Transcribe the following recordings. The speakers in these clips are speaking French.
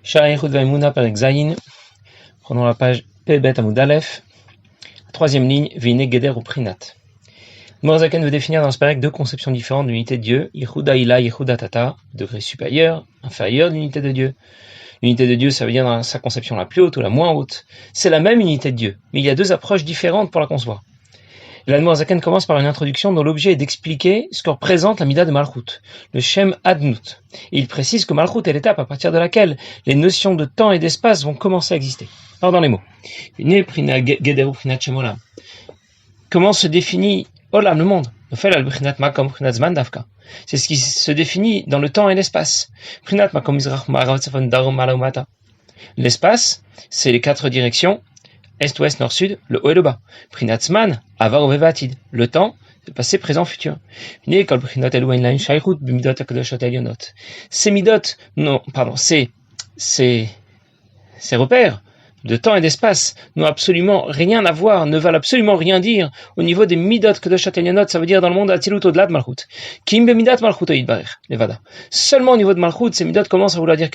Shara Yichud Vaimuna Perek Zayin. Prenons la page Pebet Amud Aleph. Troisième ligne, Vine Geder ou Prinat. Morazaken veut définir dans ce perek deux conceptions différentes de l'unité de Dieu. Yichud Haïla, Yichud Hatata, degré supérieur, inférieur de l'unité de Dieu. L'unité de Dieu, ça veut dire dans sa conception la plus haute ou la moins haute. C'est la même unité de Dieu, mais il y a deux approches différentes pour la concevoir. La Morazaken commence par une introduction dont l'objet est d'expliquer ce que représente la Mida de Malchut, le Shem Adnut. Et il précise que Malchut est l'étape à partir de laquelle les notions de temps et d'espace vont commencer à exister. Alors dans les mots, comment se définit Olam, le monde? C'est ce qui se définit dans le temps et l'espace. L'espace, c'est les quatre directions, est, ouest, nord, sud, le haut et le bas. Prinatzman, avar ou vevatid. Le temps, c'est le passé, présent, futur. Ces midot, non, pardon, ces repères de temps et d'espace n'ont absolument rien à voir, ne valent absolument rien dire au niveau des midot kedoshat elionot, ça veut dire dans le monde atzilut au-delà de Malchut. Kim be midat Malchut oidbarech, levada. Seulement au niveau de Malchut, ces midot commencent à vouloir dire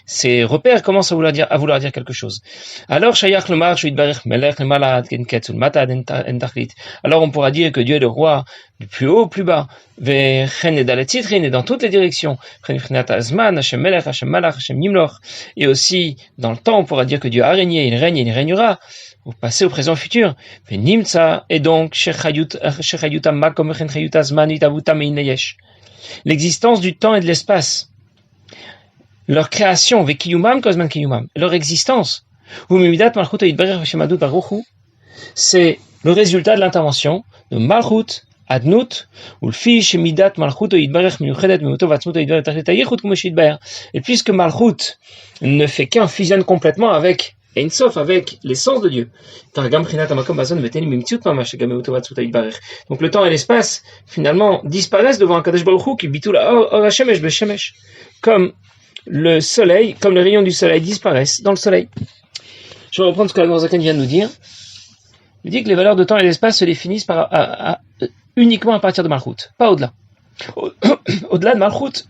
ces repères commencent à vouloir dire quelque chose. Alors shayach lomar shoidbarech melech lemalad kenketsul matad entachlit. Alors on pourra dire que Dieu est le roi du plus haut au plus bas, et dans toutes les directions, et aussi dans le temps on pourra dire que Dieu a régné, il règne et il régnera au passé, au présent, au futur. Et donc l'existence du temps et de l'espace, leur création, leur existence, c'est le résultat de l'intervention de Malchut Adnut, ou le fiche midat Malchut yitbarech miuchedet miuto vatzmut yitbarech tachlit hayichut comme shitbarech. Et puisque Malchut ne fait qu'un fusionne complètement avec Ein Sof, avec l'essence de Dieu. Donc le temps et l'espace finalement disparaissent devant un Kadosh Baruch Hu qui bitul or hashemesh beshemesh, comme le soleil, comme les rayons du soleil disparaissent dans le soleil. Je vais reprendre ce que la Morazaken vient de nous dire. Il dit que les valeurs de temps et d'espace se définissent uniquement à partir de Malchut, pas au-delà. Au-delà de Malchut,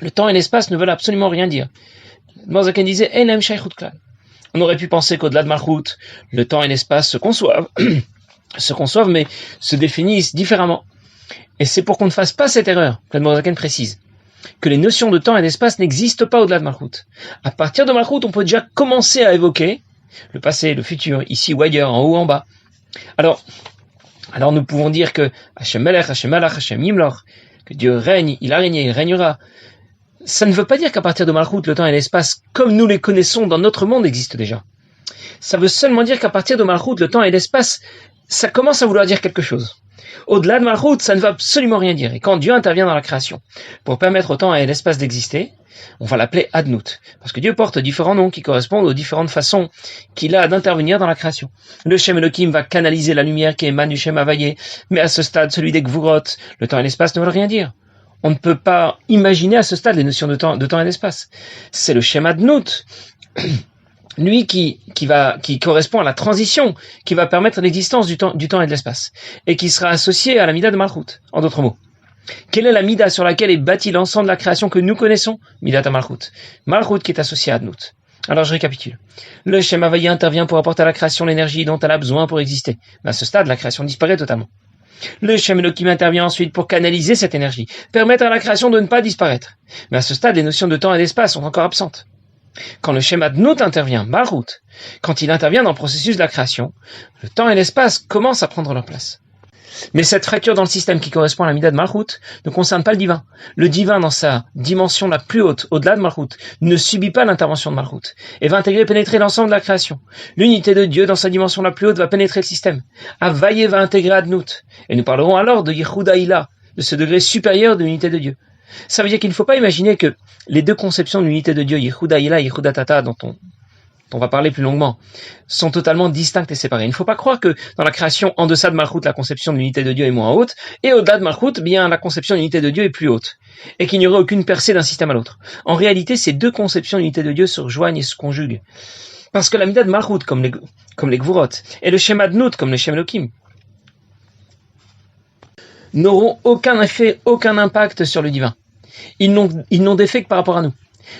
le temps et l'espace ne veulent absolument rien dire. Morazaken disait Enem Shaychut Klal. On aurait pu penser qu'au-delà de Malchut, le temps et l'espace se conçoivent, mais se définissent différemment. Et c'est pour qu'on ne fasse pas cette erreur que Morazaken précise que les notions de temps et d'espace n'existent pas au-delà de Malchut. À partir de Malchut, on peut déjà commencer à évoquer le passé, le futur, ici ou ailleurs, en haut, en bas. Alors nous pouvons dire que Hashem Melech, Hashem Malach, Hashem Yimloch, que Dieu règne, il a régné, il régnera. Ça ne veut pas dire qu'à partir de Malchut, le temps et l'espace, comme nous les connaissons dans notre monde, existent déjà. Ça veut seulement dire qu'à partir de Malchut, le temps et l'espace, ça commence à vouloir dire quelque chose. Au-delà de Malchut, ça ne veut absolument rien dire. Et quand Dieu intervient dans la création, pour permettre au temps et à l'espace d'exister, on va l'appeler Adnut, parce que Dieu porte différents noms qui correspondent aux différentes façons qu'il a d'intervenir dans la création. Le Shem Elohim va canaliser la lumière qui émane du Shem Havayé, mais à ce stade, celui des Gvurot, le temps et l'espace ne veulent rien dire. On ne peut pas imaginer à ce stade les notions de temps et d'espace. C'est le Shem Adnut, lui qui correspond à la transition, qui va permettre l'existence du temps et de l'espace, et qui sera associé à la Mida de Malchut, en d'autres mots. Quelle est la Mida sur laquelle est bâti l'ensemble de la création que nous connaissons? Midat à Malchut. Malchut qui est associé à Adnut. Alors je récapitule. Le Shem Havayé intervient pour apporter à la création l'énergie dont elle a besoin pour exister. Mais à ce stade, la création disparaît totalement. Le Shem Elohim intervient ensuite pour canaliser cette énergie, permettre à la création de ne pas disparaître. Mais à ce stade, les notions de temps et d'espace sont encore absentes. Quand le Shem Adnut intervient, Malchut, quand il intervient dans le processus de la création, le temps et l'espace commencent à prendre leur place. Mais cette fracture dans le système qui correspond à la Mida de Malchut ne concerne pas le divin. Le divin, dans sa dimension la plus haute, au-delà de Malchut, ne subit pas l'intervention de Malchut et va pénétrer l'ensemble de la création. L'unité de Dieu, dans sa dimension la plus haute, va pénétrer le système. Havayé va intégrer Adnut. Et nous parlerons alors de Yichud Haïla, de ce degré supérieur de l'unité de Dieu. Ça veut dire qu'il ne faut pas imaginer que les deux conceptions de l'unité de Dieu, Yichud Haïla et Yichud Hatata, dont on va parler plus longuement, sont totalement distinctes et séparées. Il ne faut pas croire que dans la création, en deçà de Malchut, la conception de l'unité de Dieu est moins haute, et au-delà de Malchut, bien, la conception de l'unité de Dieu est plus haute, et qu'il n'y aurait aucune percée d'un système à l'autre. En réalité, ces deux conceptions de l'unité de Dieu se rejoignent et se conjuguent. Parce que la Mida de Malchut, comme les Gvurot, et le Shem Adnut, comme le Shem Elohim, n'auront aucun effet, aucun impact sur le divin. Ils n'ont d'effet que par rapport à nous.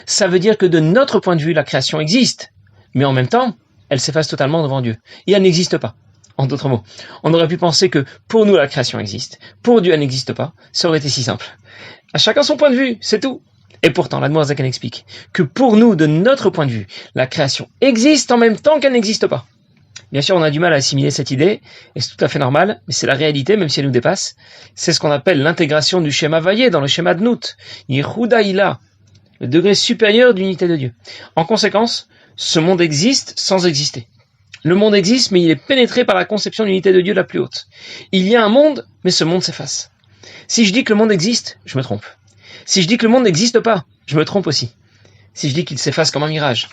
Ça veut dire que de notre point de vue, la création existe, mais en même temps, elle s'efface totalement devant Dieu. Et elle n'existe pas. En d'autres mots, on aurait pu penser que pour nous, la création existe. Pour Dieu, elle n'existe pas. Ça aurait été si simple. À chacun son point de vue, c'est tout. Et pourtant, l'Admour Zaken explique que pour nous, de notre point de vue, la création existe en même temps qu'elle n'existe pas. Bien sûr, on a du mal à assimiler cette idée, et c'est tout à fait normal, mais c'est la réalité, même si elle nous dépasse. C'est ce qu'on appelle l'intégration du schéma Vayé dans le schéma de Nout. Yehuda Ila, le degré supérieur d'unité de Dieu. En conséquence, ce monde existe sans exister. Le monde existe, mais il est pénétré par la conception d'unité de Dieu la plus haute. Il y a un monde, mais ce monde s'efface. Si je dis que le monde existe, je me trompe. Si je dis que le monde n'existe pas, je me trompe aussi. Si je dis qu'il s'efface comme un mirage.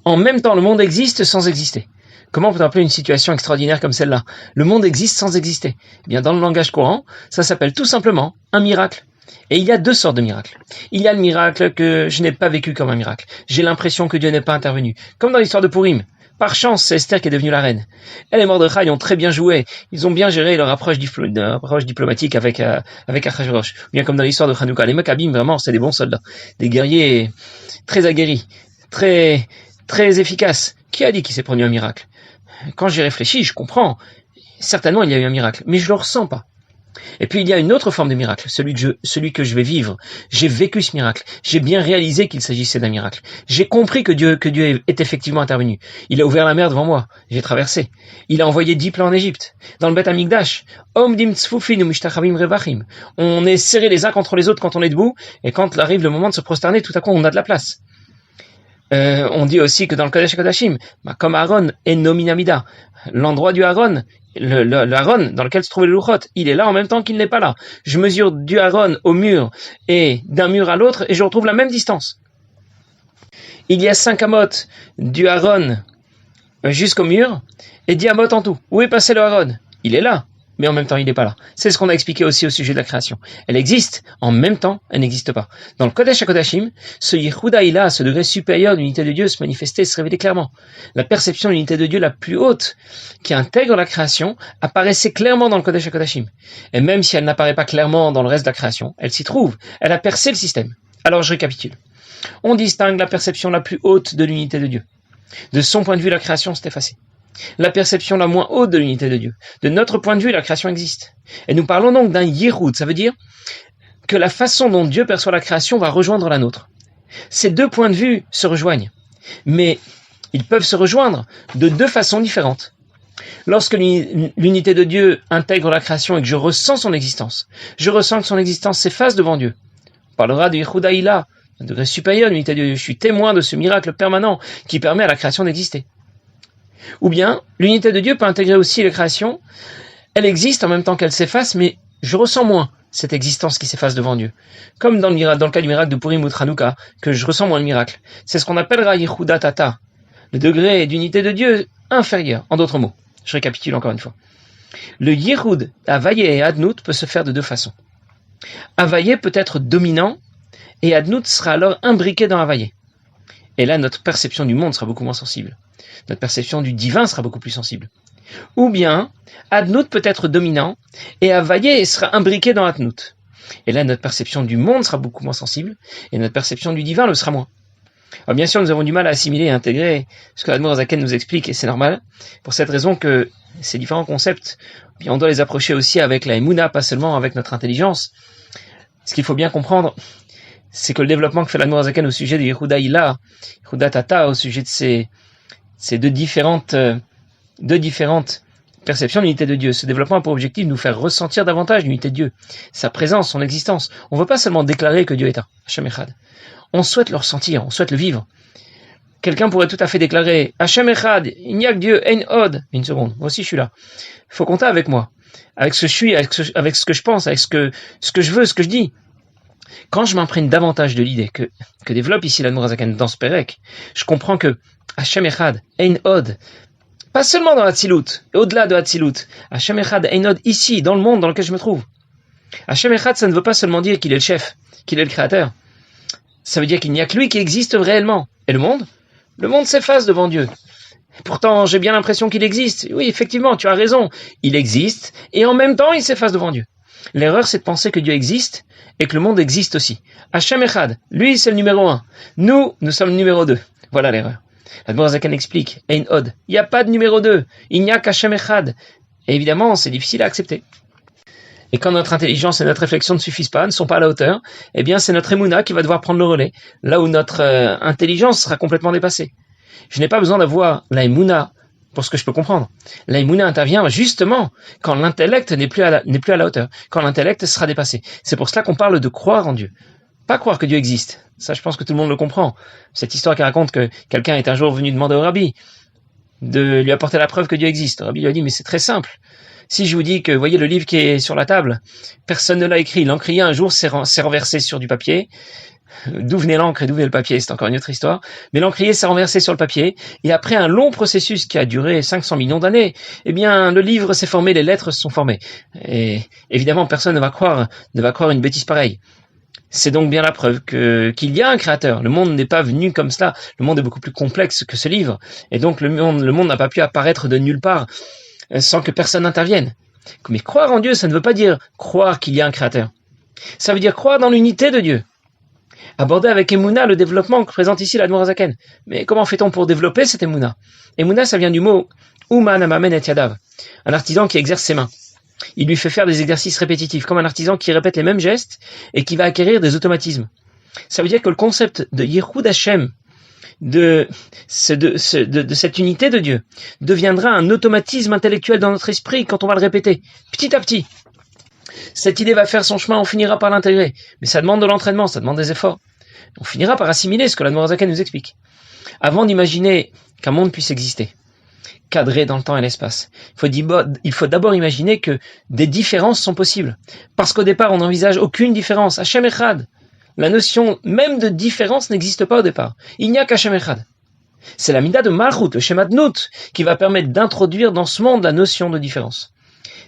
En même temps, le monde existe sans exister. Comment peut-on appeler une situation extraordinaire comme celle-là? Le monde existe sans exister. Eh bien, dans le langage courant, ça s'appelle tout simplement un miracle. Et il y a deux sortes de miracles. Il y a le miracle que je n'ai pas vécu comme un miracle. J'ai l'impression que Dieu n'est pas intervenu. Comme dans l'histoire de Pourim. Par chance, c'est Esther qui est devenue la reine. Elle et Mordechai ont très bien joué. Ils ont bien géré leur approche diplomatique avec Achashverosh. Bien comme dans l'histoire de Hanouka. Les Maccabim, vraiment, c'est des bons soldats. Des guerriers très aguerris. Très, très efficaces. Qui a dit qu'il s'est produit un miracle? Quand j'y réfléchis, je comprends. Certainement, il y a eu un miracle. Mais je le ressens pas. Et puis il y a une autre forme de miracle, celui que je vais vivre. J'ai vécu ce miracle. J'ai bien réalisé qu'il s'agissait d'un miracle. J'ai compris que Dieu est effectivement intervenu. Il a ouvert la mer devant moi. J'ai traversé. Il a envoyé 10 plans en Égypte. Dans le Beth Amikdash, on est serrés les uns contre les autres quand on est debout, et quand arrive le moment de se prosterner, tout à coup on a de la place. On dit aussi que dans le Kodesh HaKodashim, comme Aaron et Nominamida, l'endroit du Aaron, l'Aaron dans lequel se trouvait le Luchot, il est là en même temps qu'il n'est pas là. Je mesure du Aaron au mur et d'un mur à l'autre et je retrouve la même distance. Il y a 5 amotes du Aaron jusqu'au mur et 10 amotes en tout. Où est passé le Aaron? Il est là, mais en même temps il n'est pas là. C'est ce qu'on a expliqué aussi au sujet de la création. Elle existe, en même temps elle n'existe pas. Dans le Kodesh HaKodashim, ce Yehuda Ila, ce degré supérieur de l'unité de Dieu se manifestait, se révélait clairement. La perception de l'unité de Dieu la plus haute, qui intègre la création, apparaissait clairement dans le Kodesh HaKodashim. Et même si elle n'apparaît pas clairement dans le reste de la création, elle s'y trouve, elle a percé le système. Alors je récapitule. On distingue la perception la plus haute de l'unité de Dieu. De son point de vue, la création s'est effacée. La perception la moins haute de l'unité de Dieu. De notre point de vue, la création existe. Et nous parlons donc d'un Yehoud, ça veut dire que la façon dont Dieu perçoit la création va rejoindre la nôtre. Ces deux points de vue se rejoignent, mais ils peuvent se rejoindre de deux façons différentes. Lorsque l'unité de Dieu intègre la création et que je ressens son existence, je ressens que son existence s'efface devant Dieu. On parlera de Yehuda Ila, un degré supérieur de l'unité de Dieu. Je suis témoin de ce miracle permanent qui permet à la création d'exister. Ou bien, l'unité de Dieu peut intégrer aussi la création. Elle existe en même temps qu'elle s'efface, mais je ressens moins cette existence qui s'efface devant Dieu. Comme dans le cas du miracle de Purim ou de Hanouka, que je ressens moins le miracle. C'est ce qu'on appellera Yehuda Tata, le degré d'unité de Dieu inférieur. En d'autres mots, je récapitule encore une fois. Le Yehud, Havayé et Adnout peut se faire de deux façons. Havayé peut être dominant, et Adnout sera alors imbriqué dans Havayé. Et là, notre perception du monde sera beaucoup moins sensible. Notre perception du divin sera beaucoup plus sensible. Ou bien, Adnout peut être dominant, et Havayé sera imbriqué dans Adnout. Et là, notre perception du monde sera beaucoup moins sensible, et notre perception du divin le sera moins. Alors bien sûr, nous avons du mal à assimiler et intégrer ce que l'Admour Zaken nous explique, et c'est normal, pour cette raison que ces différents concepts, on doit les approcher aussi avec la Emouna, pas seulement avec notre intelligence. Ce qu'il faut bien comprendre, c'est que le développement que fait l'Admour Zaken au sujet de Yehuda Ila, Yehuda Tata, au sujet de ces deux différentes perceptions de l'unité de Dieu, ce développement a pour objectif de nous faire ressentir davantage l'unité de Dieu, sa présence, son existence. On ne veut pas seulement déclarer que Dieu est un, Hashem Echad. On souhaite le ressentir, on souhaite le vivre. Quelqu'un pourrait tout à fait déclarer Hashem Echad, il n'y a que Dieu, Ein Od. Une seconde, moi aussi je suis là. Il faut compter avec moi, avec ce que je suis, avec ce que je pense, avec ce que je veux, ce que je dis. Quand je m'imprègne davantage de l'idée que développe ici l'Admour Zaken dans ce Pérec, je comprends que Hashem Echad, Ein Od, pas seulement dans Hatzilut, et au-delà de Hatzilut, Hashem Echad, Ein Od, ici, dans le monde dans lequel je me trouve. Hashem Echad, ça ne veut pas seulement dire qu'il est le chef, qu'il est le créateur. Ça veut dire qu'il n'y a que lui qui existe réellement. Et le monde s'efface devant Dieu. Pourtant, j'ai bien l'impression qu'il existe. Oui, effectivement, tu as raison. Il existe, et en même temps, il s'efface devant Dieu. L'erreur, c'est de penser que Dieu existe et que le monde existe aussi. Hachem Echad, lui, c'est le numéro 1. Nous sommes le numéro 2. Voilà l'erreur. L'Admour Zaken explique, Ein Od, il n'y a pas de numéro 2, il n'y a qu'Hachem Echad. Et évidemment, c'est difficile à accepter. Et quand notre intelligence et notre réflexion ne suffisent pas, ne sont pas à la hauteur, eh bien c'est notre Emouna qui va devoir prendre le relais, là où notre intelligence sera complètement dépassée. Je n'ai pas besoin d'avoir la Emouna pour ce que je peux comprendre. La Emouna intervient justement quand l'intellect n'est plus à la hauteur, quand l'intellect sera dépassé. C'est pour cela qu'on parle de croire en Dieu. Pas croire que Dieu existe. Ça, je pense que tout le monde le comprend. Cette histoire qui raconte que quelqu'un est un jour venu demander au rabbi de lui apporter la preuve que Dieu existe. Le rabbi lui a dit, mais c'est très simple. Si je vous dis que, voyez le livre qui est sur la table, personne ne l'a écrit, l'encrier un jour s'est renversé sur du papier. D'où venait l'encre et d'où venait le papier, c'est encore une autre histoire. Mais l'encrier s'est renversé sur le papier, et après un long processus qui a duré 500 millions d'années, eh bien, le livre s'est formé, les lettres se sont formées. Et évidemment, personne ne va croire une bêtise pareille. C'est donc bien la preuve qu'il y a un créateur. Le monde n'est pas venu comme cela. Le monde est beaucoup plus complexe que ce livre. Et donc, le monde n'a pas pu apparaître de nulle part sans que personne n'intervienne. Mais croire en Dieu, ça ne veut pas dire croire qu'il y a un créateur. Ça veut dire croire dans l'unité de Dieu. Aborder avec Emouna le développement que présente ici l'Admour Zaken. Mais comment fait-on pour développer cette Emouna? Emouna, ça vient du mot Uman Amamen et Yadav, un artisan qui exerce ses mains. Il lui fait faire des exercices répétitifs, comme un artisan qui répète les mêmes gestes et qui va acquérir des automatismes. Ça veut dire que le concept de Yehoud Hashem, de cette unité de Dieu, deviendra un automatisme intellectuel dans notre esprit quand on va le répéter, petit à petit. Cette idée va faire son chemin, on finira par l'intégrer. Mais ça demande de l'entraînement, ça demande des efforts. On finira par assimiler ce que l'Admour Zaken nous explique. Avant d'imaginer qu'un monde puisse exister, cadré dans le temps et l'espace, il faut d'abord imaginer que des différences sont possibles. Parce qu'au départ, on n'envisage aucune différence. Hachem Echad. La notion même de différence n'existe pas au départ. Il n'y a qu'Hachem Echad. C'est la mida de Malchut, le schéma de Nout, qui va permettre d'introduire dans ce monde la notion de différence.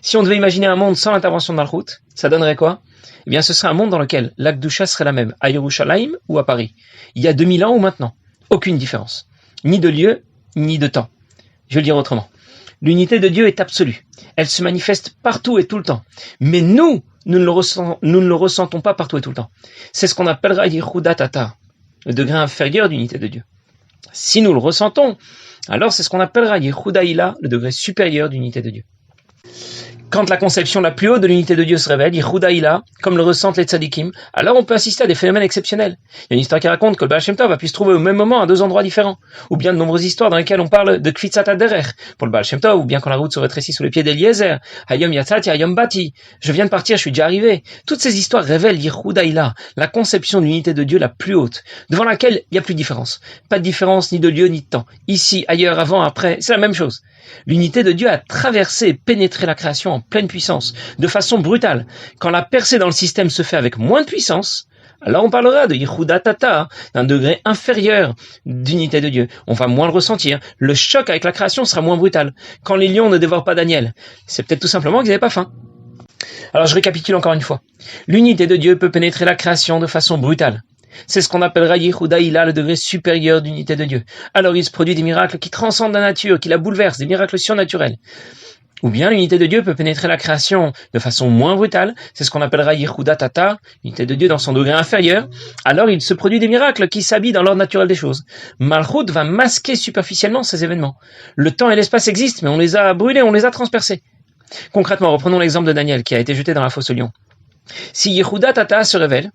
Si on devait imaginer un monde sans l'intervention de Malchut, ça donnerait quoi? Eh bien, ce serait un monde dans lequel l'Akdusha serait la même, à Yerushalayim ou à Paris. Il y a 2000 ans ou maintenant. Aucune différence. Ni de lieu, ni de temps. Je vais le dire autrement. L'unité de Dieu est absolue. Elle se manifeste partout et tout le temps. Mais nous ne le ressentons pas partout et tout le temps. C'est ce qu'on appellera Yehuda Tata, le degré inférieur d'unité de Dieu. Si nous le ressentons, alors c'est ce qu'on appellera Yehuda Ila, le degré supérieur d'unité de Dieu. Quand la conception la plus haute de l'unité de Dieu se révèle, Yehuda Ila, comme le ressentent les tzadikim, alors on peut assister à des phénomènes exceptionnels. Il y a une histoire qui raconte que le Baal Shem Tov a pu se trouver au même moment à 2 endroits différents, ou bien de nombreuses histoires dans lesquelles on parle de Kfitzat HaDerech pour le Baal Shem Tov, ou bien quand la route se rétrécit sous les pieds d'Eliezer, Hayom Yatzati, Hayom Bati, je viens de partir, je suis déjà arrivé. Toutes ces histoires révèlent Yehuda Ila, la conception de l'unité de Dieu la plus haute, devant laquelle il n'y a plus de différence. Pas de différence ni de lieu ni de temps. Ici, ailleurs, avant, après, c'est la même chose. L'unité de Dieu a traversé et pénétré la création en pleine puissance, de façon brutale. Quand la percée dans le système se fait avec moins de puissance, alors on parlera de Yehuda Tata, d'un degré inférieur d'unité de Dieu. On va moins le ressentir. Le choc avec la création sera moins brutal. Quand les lions ne dévorent pas Daniel, c'est peut-être tout simplement qu'ils n'avaient pas faim. Alors je récapitule encore une fois. L'unité de Dieu peut pénétrer la création de façon brutale. C'est ce qu'on appellera Yehuda Ila, le degré supérieur d'unité de Dieu. Alors il se produit des miracles qui transcendent la nature, qui la bouleversent, des miracles surnaturels. Ou bien l'unité de Dieu peut pénétrer la création de façon moins brutale, c'est ce qu'on appellera Yehuda Tata, l'unité de Dieu dans son degré inférieur. Alors il se produit des miracles qui s'habillent dans l'ordre naturel des choses. Malchut va masquer superficiellement ces événements. Le temps et l'espace existent, mais on les a brûlés, on les a transpercés. Concrètement, reprenons l'exemple de Daniel qui a été jeté dans la fosse aux lions. Si Yehuda Tata se révèle,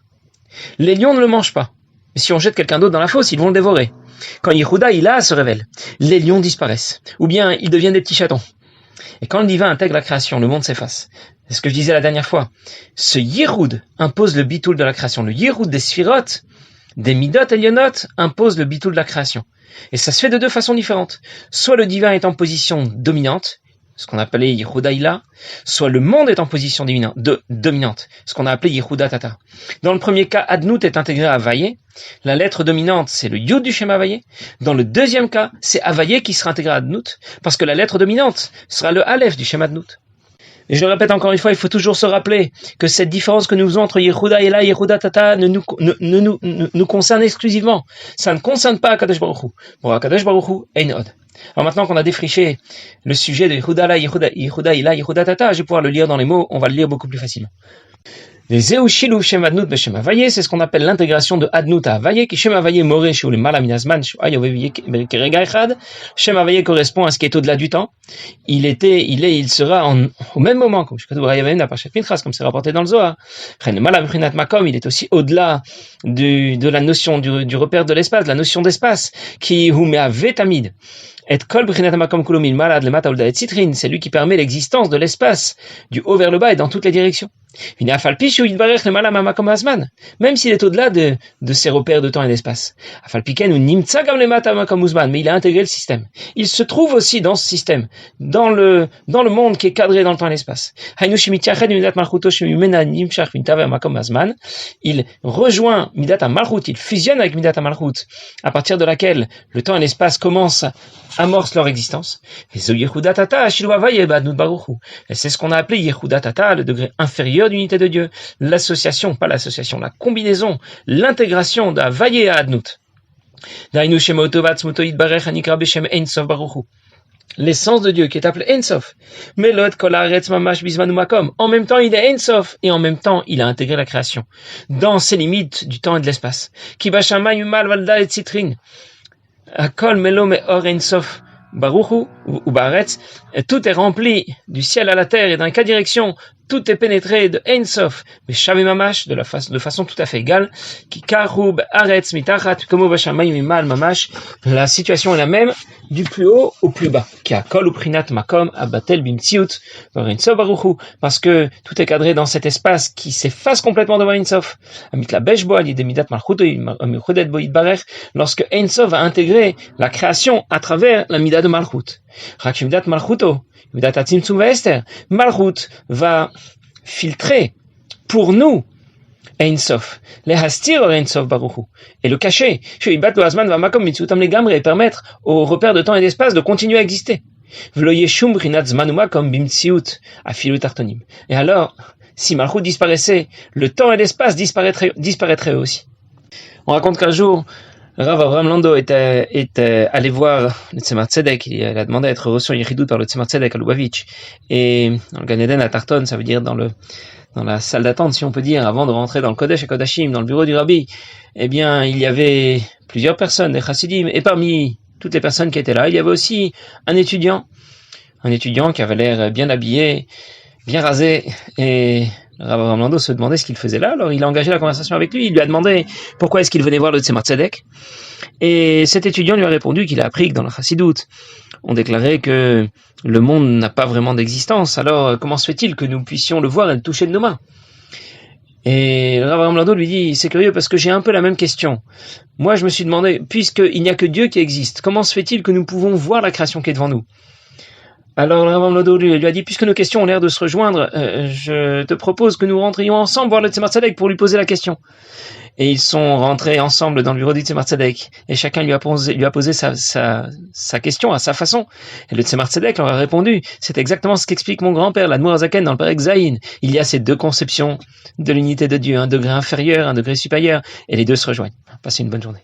les lions ne le mangent pas. Mais si on jette quelqu'un d'autre dans la fosse, ils vont le dévorer. Quand Yehuda Ila se révèle, les lions disparaissent. Ou bien ils deviennent des petits chatons. Et quand le divin intègre la création, le monde s'efface. C'est ce que je disais la dernière fois. Ce Yehoud impose le bitoul de la création. Le Yehoud des Sphirot, des Midot Elionot, impose le bitoul de la création. Et ça se fait de 2 façons différentes. Soit le divin est en position dominante, ce qu'on appelait Yehuda Ila, soit le monde est en position dominante, ce qu'on a appelé Yehuda Tata. Dans le premier cas, Adnout est intégré à Havayé. La lettre dominante, c'est le Yud du schéma Havayé. Dans le deuxième cas, c'est Havayé qui sera intégré à Adnout, parce que la lettre dominante sera le Aleph du schéma Adnout. Et je le répète encore une fois, il faut toujours se rappeler que cette différence que nous faisons entre Yehuda Ila et Yehuda Tata ne nous concerne exclusivement. Ça ne concerne pas Akadosh Baruch Hu. Pour Akadosh Baruch Hu, Ein Od. Alors maintenant qu'on a défriché le sujet de Yehuda la, Yehuda ila, Yehuda tata, je vais pouvoir le lire dans les mots, on va le lire beaucoup plus facilement. Les Zeu Shilou Shem Adnut Beshem Havaye, c'est ce qu'on appelle l'intégration de Adnut à Havaye, qui Shem Havaye More Shu le Malaminazman, Kerega Echad. Shem Havaye correspond à ce qui est au-delà du temps. Il sera au même moment, comme comme c'est rapporté dans le Zohar. Makom, il est aussi au-delà de la notion du repère de l'espace, de la notion d'espace, qui Humea Vetamid. Et kol b'chinat makom kulomil malad le mataolda et citrin, c'est lui qui permet l'existence de l'espace du haut vers le bas et dans toutes les directions. Même s'il est au-delà de ces repères de temps et d'espace. Mais il a intégré le système. Il se trouve aussi dans ce système, dans le monde qui est cadré dans le temps et l'espace. Il rejoint Midat HaMalchut, il fusionne avec Midat HaMalchut, à partir de laquelle le temps et l'espace amorcent leur existence. Et c'est ce qu'on a appelé Yehuda Tata, le degré inférieur d'unité de Dieu, l'association, pas l'association, la combinaison, l'intégration d'Havaye à Adnut. L'essence de Dieu qui est appelée Ensof. En même temps, il est Ensof et en même temps, il a intégré la création dans ses limites du temps et de l'espace. Akol melo me'or Ensof. Baruchu ou Baretz, tout est rempli du ciel à la terre et dans quelle direction tout est pénétré de Ein Sof, mais Shavim Mamash de façon tout à fait égale, qui Karub Aretz Mitachat Komo Bashamay Mimal Mamash, la situation est la même du plus haut au plus bas, qui a Kol Uprinat Makom Abatel Bimtsiut Ein Sof Baruchu, parce que tout est cadré dans cet espace qui s'efface complètement devant Ein Sof. Amit la Beshbo Ali de Midat Malchut Michudet Boïd Barech, lorsque Ein Sof va intégrer la création à travers la Midat de Malchut. Rakimidat Malchuto, Midat Atzimtzum Vester, Malchut va filtrer pour nous Ein Sof, les hastir Ein Sof Baruchu, et le cacher. Sheibat lo Azman va makom mitzutam legamre, et permettre aux repères de temps et d'espace de continuer à exister. V'lo yeshum brinat zman umakom bimtziut afilu tartonim. Et alors, si Malchut disparaissait, le temps et l'espace disparaîtraient aussi. On raconte qu'un jour, Rav Avraham Lando est allé voir le Tzemar Tzedek, il a demandé à être reçu en Yechidut par le Tzemar Tzedek à Lubavitch. Et dans le Gan Eden à Tarton, ça veut dire dans la salle d'attente, si on peut dire, avant de rentrer dans le Kodesh et Kodashim, dans le bureau du Rabbi, eh bien, il y avait plusieurs personnes, des Chassidim, et parmi toutes les personnes qui étaient là, il y avait aussi un étudiant qui avait l'air bien habillé, bien rasé, et Rav Avraham Lando se demandait ce qu'il faisait là, alors il a engagé la conversation avec lui, il lui a demandé pourquoi est-ce qu'il venait voir le Tzemar Tzedek, et cet étudiant lui a répondu qu'il a appris que dans la Chassidout, on déclarait que le monde n'a pas vraiment d'existence, alors comment se fait-il que nous puissions le voir et le toucher de nos mains? Et Rav Avraham Lando lui dit, c'est curieux parce que j'ai un peu la même question. Moi je me suis demandé, puisqu'il n'y a que Dieu qui existe, comment se fait-il que nous pouvons voir la création qui est devant nous? Alors Rav Avraham Lando lui a dit, puisque nos questions ont l'air de se rejoindre, je te propose que nous rentrions ensemble voir le Tzemar Tzedek pour lui poser la question. Et ils sont rentrés ensemble dans le bureau du Tzemar Tzedek, et chacun lui a posé sa question à sa façon. Et le Tzemar Tzedek leur a répondu, c'est exactement ce qu'explique mon grand-père, l'Admour Hazaken, dans le Perek Zayin. Il y a ces deux conceptions de l'unité de Dieu, un degré inférieur, un degré supérieur, et les deux se rejoignent. Passez une bonne journée.